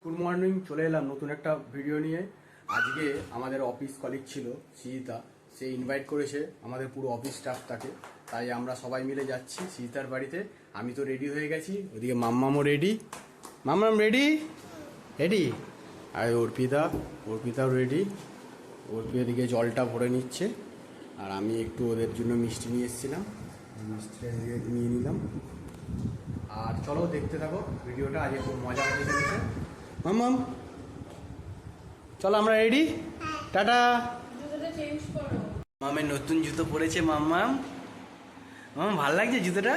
Good morning, চলে এলাম নতুন একটা ভিডিও নিয়ে। আজকে আমাদের অফিস কলিগ ছিল সৃজিতা, সে ইনভাইট করেছে আমাদের পুরো অফিস স্টাফ তাকে, তাই আমরা সবাই মিলে যাচ্ছি সৃজিতার বাড়িতে। আমি তো রেডি হয়ে গেছি, ওদিকে মাম্মামও রেডি। মাম্মাম রেডি রেডি আর অর্পিতাও রেডি। অর্পি এদিকে জলটা ভরে নিচ্ছে, আর আমি একটু ওদের জন্য মিষ্টি নিয়ে এসেছিলাম, মিষ্টিটা নিয়ে নিলাম। আর চলো দেখতে থাকো ভিডিওটা, আজকে খুব মজা হতে চলেছে। মাম্মাম চলো আমরা রেডি, টাটা। মামের নতুন জুতো পরেছে মাম্মাম। মাম্মাম ভাল লাগছে জুতোটা?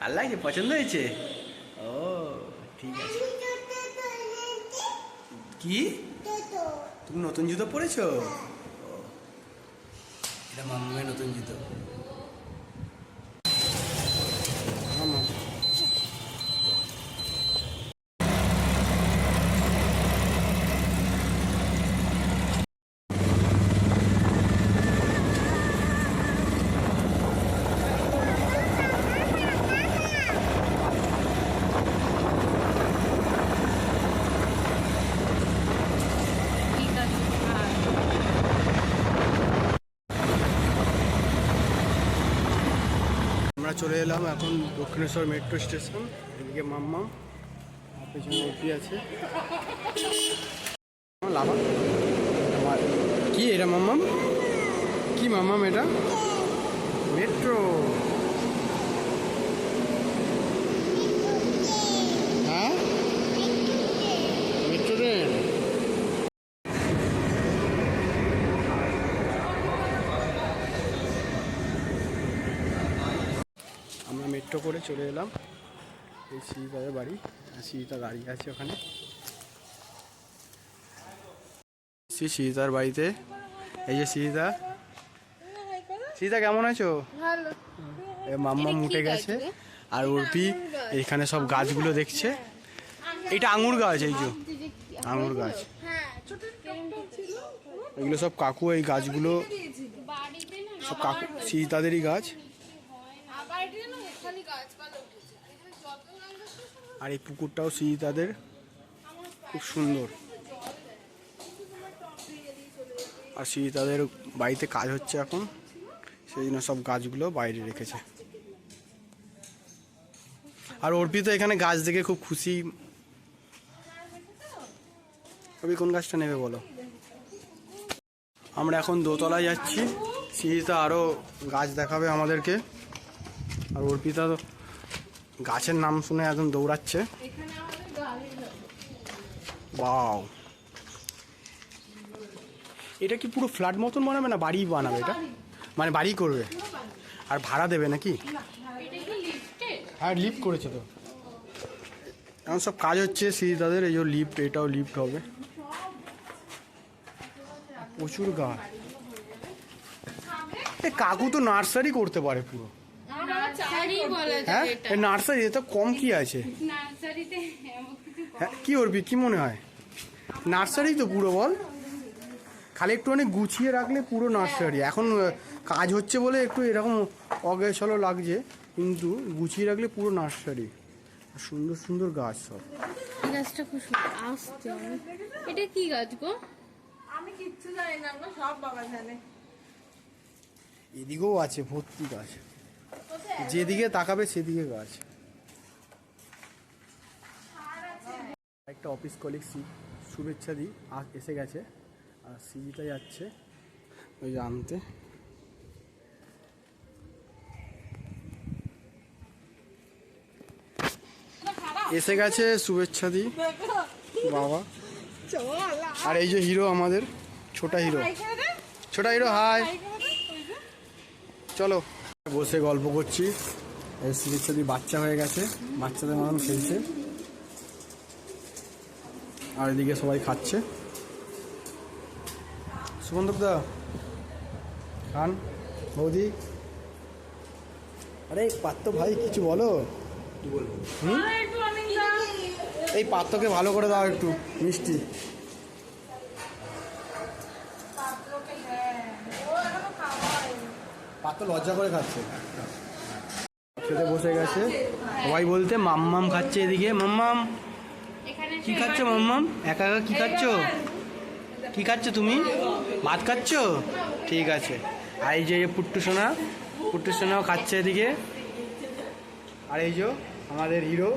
ভাল লাগছে, পছন্দ হয়েছে? ও ঠিক আছে। কি তুমি নতুন জুতো পরেছো? এটা মাম্মামের নতুন জুতো। মাম্মাম আমরা চলে এলাম এখন দক্ষিণেশ্বর মেট্রো স্টেশন। এদিকে মাম্মা, পেছনে অর্পি আছে। লাভা কি এটা মাম্মাম? কি মাম্মাম এটা? মেট্রো। হ্যাঁ মেট্রো ট্রেন। আমরা মেট্রো করে চলে এলাম এই সৃজিতাদের বাড়ি। সৃজিতা দাঁড়িয়ে আছে ওখানে। সৃজিতার বাড়িতে, এই যে সৃজিতা। সৃজিতা কেমন আছো? মাম্মা উঠে গেছে, আর অর্পি এখানে সব গাছগুলো দেখছে। এটা আঙুর গাছ, এই যে আঙুর গাছ, এগুলো সব কাকু, এই গাছগুলো সব কাকু সৃজিতাদেরই গাছ। আর এই পুকুরটাও সৃজিতাদের, খুব সুন্দর। আর সৃজিতাদের বাড়িতে কাজ হচ্ছে এখন, সেই জন্য সব গাছগুলো বাইরে রেখেছে। আর অর্পি তো এখানে গাছ দেখে খুব খুশি। অর্পি কোন গাছটা নেবে বলো? আমরা এখন দোতলায় যাচ্ছি, সৃজিতা আরও গাছ দেখাবে আমাদেরকে। আর অর্পিতা তো গাছের নাম শুনে একদম দৌড়াচ্ছে। বাও, এটা কি পুরো ফ্ল্যাট মতন বানাবে না বাড়ি বানাবে? এটা মানে বাড়ি করবে আর ভাড়া দেবে নাকি? হ্যাঁ লিফট করেছে তো, এখন সব কাজ হচ্ছে সৃজিতাদের। এই যে লিফট, এটাও লিফট হবে। প্রচুর গাছ। এ কাকু তো নার্সারি করতে পারে পুরো। হ্যাঁ নার্সারি, এত কম কি আছে? হ্যাঁ কি করবি, কি মনে হয়? নার্সারি তো পুরো, বল। খালি একটুখানি গুছিয়ে রাখলে পুরো নার্সারি। এখন কাজ হচ্ছে বলে একটু এরকম অগোছালো লাগছে, কিন্তু গুছিয়ে রাখলে পুরো নার্সারি। সুন্দর সুন্দর গাছ সব। এই গাছটা খুব সুন্দর। আসতে এটা কি গাছ গো? আমি কিচ্ছু জানি না গো, সব বাবা জানে। এদিকেও আছে ভর্তি গাছ, যেদিকে তাকাবে সেদিকে গাছ। একটা অফিস কলিগ শুভেচ্ছা দি এসে গেছে, আর সৃজিতা যাচ্ছে ওই যে আনতে। এসে গেছে শুভেচ্ছা দি বাবা। আর এই যে হিরো আমাদের, ছোটা হিরো, ছোটা হিরো হাই। চলো বসে গল্প করছি। এই শুভেচ্ছা দি বাচ্চা হয়ে গেছে, বাচ্চাদের মতন খেলছে। আর এদিকে সবাই খাচ্ছে। সুবন্ধকদা খান, বৌদি। আরে পাত্র ভাই কিছু বলো। এই পাত্রকে ভালো করে দাও একটু মিষ্টি। পাত্র লজ্জা করে খাচ্ছে। খেতে বসে গেছে সবাই, বলতে মাম্মাম খাচ্ছে এদিকে। মাম্মাম কি খাচ্ছ মাম্মাম? একা একা কি খাচ্ছ? কি খাচ্ছ তুমি? ভাত খাচ্ছ? ঠিক আছে। আর এই যে পুট্টু সোনাও খাচ্ছে এদিকে। আর এই যে আমাদের হিরো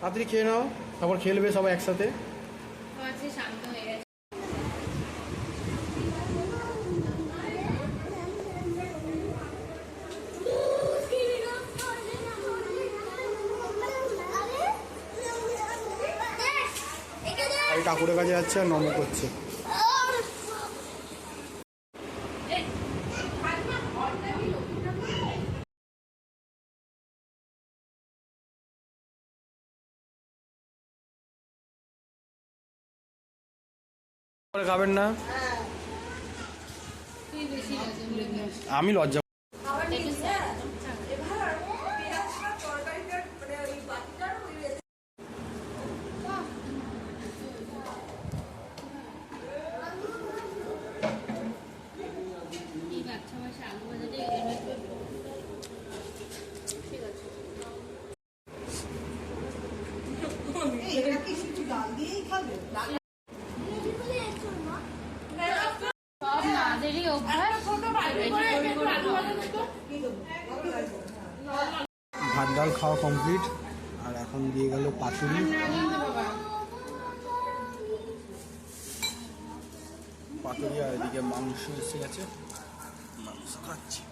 তাড়াতাড়ি খেয়ে নাও, তারপর খেলবে সবাই একসাথে। শান্ত হয়ে গেছে। আর ঠাকুরের কাছে যাচ্ছে আর নম করছে। খাবেন না? আমি লজ্জা ভাত ডাল খাওয়া কমপ্লিট। আর এখন দিয়ে গেল পাতুরি। আর এদিকে মাংস এসে গেছে, মাংস খাচ্ছি।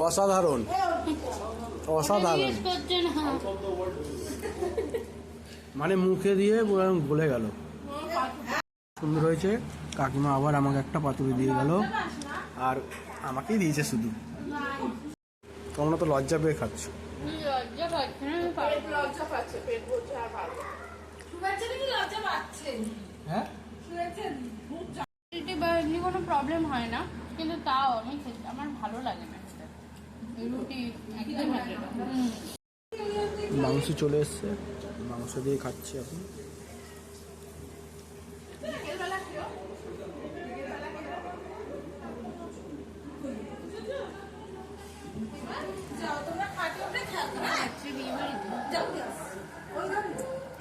অসাধারণ অসাধারণ, মানে মুখে দিয়ে পুরো গলে গেল। সুন্দর হয়েছে। কাকিমা আবার আমাকে একটা পাতুরি দিয়ে গেল, আর আমাকেই দিয়েছে শুধু। তোমরা তো লজ্জা পেয়ে খাচ্ছ। হ্যাঁ, কোনো প্রবলেম হয় না, কিন্তু তাও আমি আমার ভালো লাগে না রুটি একদম। মাংস চলে এসছে, মাংস দিয়ে খাচ্ছি এখন।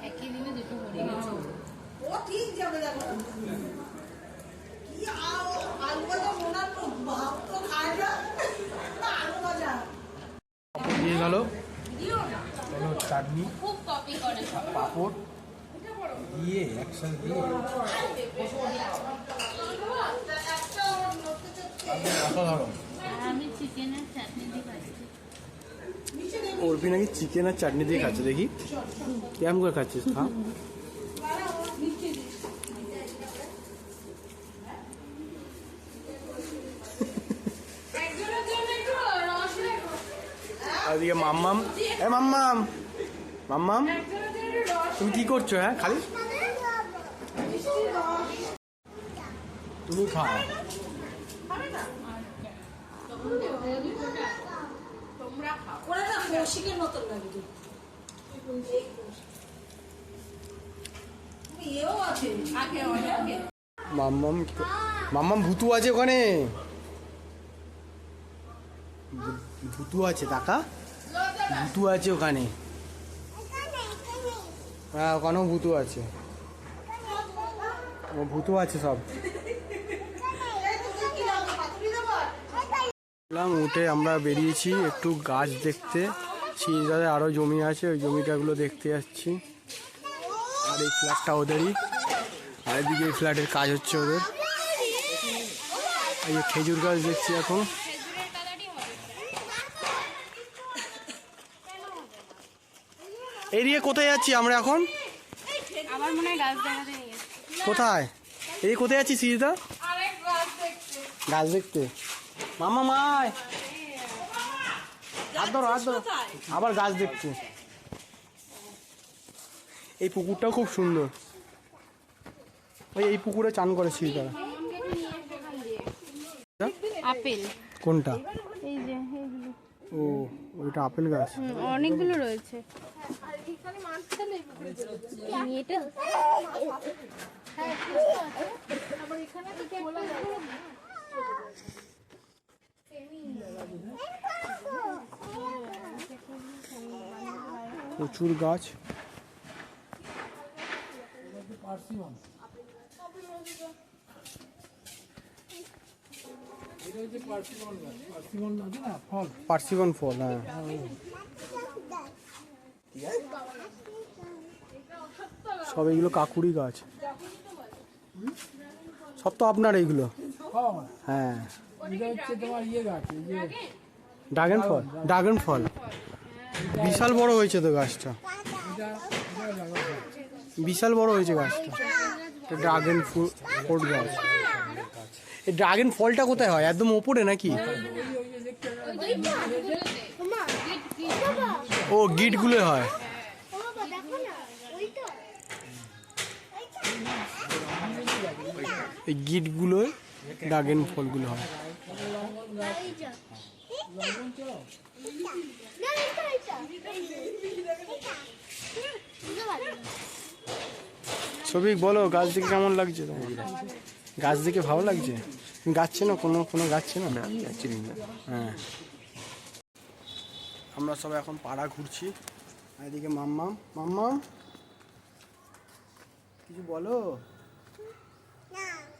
একই দিনে দুটো হয়ে গেছে। দিয়ে গেল চাটনি, খুব কপি করে পাঁপড় দিয়ে একসাথে দিয়ে অসাধারণ। আমি চিকেনের চাটনি দিয়ে খাচ্ছি। অর্পি নাকি চিকেন আর চাটনি দিয়ে খাচ্ছে, দেখি কেমন করে খাচ্ছিস। হ্যাঁ, আর এদিকে মাম্মাম মাম্মাম তুমি কি করছো? হ্যাঁ, খালি তুমি খাও। মাম্মাম ভুতু আছে ওখানে, ভুতু আছে, টাকা ভুতু আছে ওখানে। হ্যাঁ, ওখানেও ভুতু আছে, ও ভুতু আছে সব। উঠে আমরা বেরিয়েছি একটু গাছ দেখতে। শিলদারে আরো জমি আছে, ওই জমিটাগুলো দেখতে যাচ্ছি। আর এই ফ্ল্যাটটা ওদেরই, আর এদিকে এই ফ্ল্যাটের কাজ হচ্ছে ওদের। এই যে খেজুর গাছ দেখছি এখন। এদিকে কোথায় যাচ্ছি আমরা এখন? আমার মনে হয় গাছ দেখাতে নিয়ে কোথায়? এই কোথায় যাচ্ছি সিরিতা? গাছ দেখতে। মামা মায় হাত ধরো আবার গাছ দেখছে। এই পুকুরটাও খুব সুন্দর, ওই এই পুকুরে চান করে তারা। আপেল কোনটা? এই যে এইগুলো। ও ওইটা আপেল গাছ। অনেকগুলো রয়েছে। এটা প্রচুর গাছ। পার্সিমন ফল, হ্যাঁ। সব এইগুলো কাকুরি গাছ, সব তো আপনার এইগুলো? হ্যাঁ, ড্রাগন ফল। ড্রাগন ফল বিশাল বড় হয়েছে তো গাছটা, বিশাল বড় হয়েছে গাছটা। ড্রাগন ফ্রুট গাছ। এই ড্রাগন ফলটা কোথায় হয়, একদম ওপরে নাকি? ও গিটগুলো হয়। এই গিটগুলো ড্রাগন ফলগুলো হয়। ছবি বলো, গাছ দেখে কেমন লাগছে তোমার? গাছ দেখে ভালো লাগছে? গাছ চেনো? কোনো গাছ চেনো? না, চিনি না। হ্যাঁ, আমরা সবাই এখন পাড়া ঘুরছি। এদিকে মাম্মাম কিছু বলো।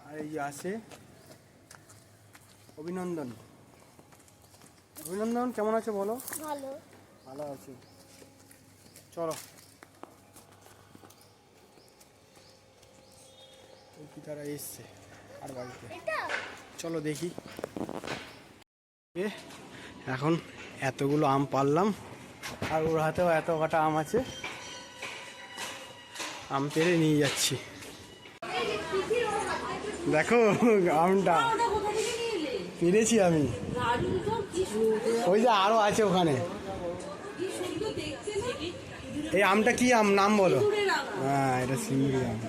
আর এই যে আসে অভিনন্দন। কেমন আছে বলো? ভালো আছে। চলো কি তারা এসছে আর বাড়িতে, চলো দেখি। এখন এতগুলো আম পারলাম, আর ওর হাতেও এত কটা আম আছে, আম পেরে নিয়ে যাচ্ছি। দেখো আমটা পেরেছি আমি, ওই যে আরো আছে ওখানে। এই আমটা কি আম, নাম বলো? হ্যাঁ, এটা সিঙ্গি আম।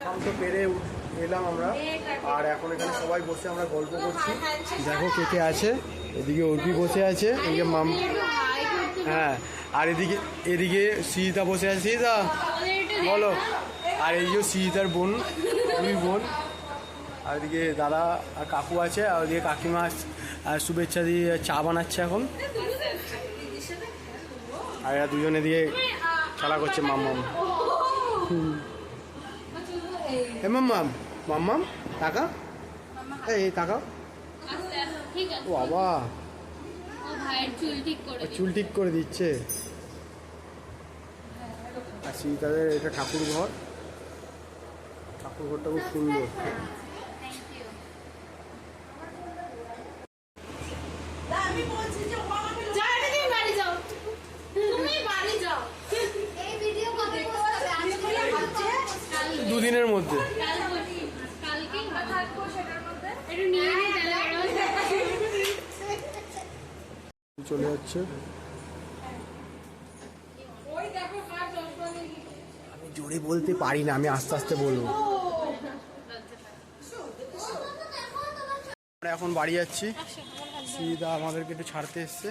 আম তো পেরে এলাম আমরা, আর এখন এখানে সবাই বসে আমরা গল্প করছি। দেখো কে কে আছে। এদিকে অর্পি বসে আছে, এদিকে হ্যাঁ, আর এদিকে সীতা বসে আছে। সীতা বলো। আর এই যে সীতার বোন, দুই বোন। আর এদিকে দাদা আর কাকু আছে, আর ওদিকে কাকিমা শুভেচ্ছা দিয়ে চা বানাচ্ছে এখন। আর এরা দুজনে দিয়ে খেলা করছে। মাম্মাম মাম্মাম টাকা, এই টাকাও। ও বাবা, চুল ঠিক করে দিচ্ছে। আর সীতাদের এটা ঠাকুর ঘরটা খুব সুন্দর। দুদিনের মধ্যে চলে যাচ্ছে। আমি জোরে বলতে পারি না, আমি আস্তে আস্তে বলবো। আমরা এখন বাড়ি যাচ্ছি। সীতা আমাদেরকে একটু ছাড়তে এসছে,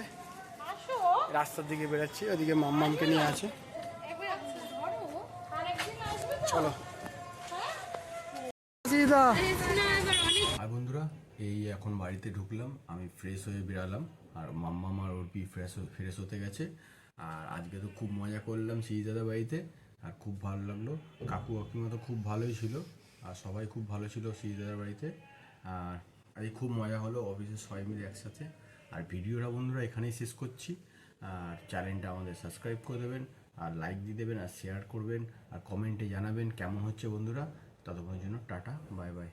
রাস্তার দিকে বেরোচ্ছি। ওদিকে মাম্মামকে নিয়ে আছে। চলো সীতা। আর বন্ধুরা, এই এখন বাড়িতে ঢুকলাম, আমি ফ্রেশ হয়ে বেরালাম, আর মাম্মাম আর অর্পি ফ্রেশ হতে গেছে। আর আজকে তো খুব মজা করলাম সীতাদের বাড়িতে, আর খুব ভালো লাগলো। কাকু কাকিমা তো খুব ভালোই ছিল, আর সবাই খুব ভালো ছিল সীতাদের বাড়িতে। আর আজকে খুব মজা হলো অফিসের সবাই মিলে একসাথে। আর ভিডিওটা বন্ধুরা এখানেই শেষ করছি। আর চ্যানেলটা আমাদের সাবস্ক্রাইব করে দেবেন, আর লাইক দিয়ে দেবেন, আর শেয়ার করবেন, আর কমেন্টে জানাবেন কেমন হচ্ছে বন্ধুরা। ততক্ষণের জন্য টাটা, বাই বাই।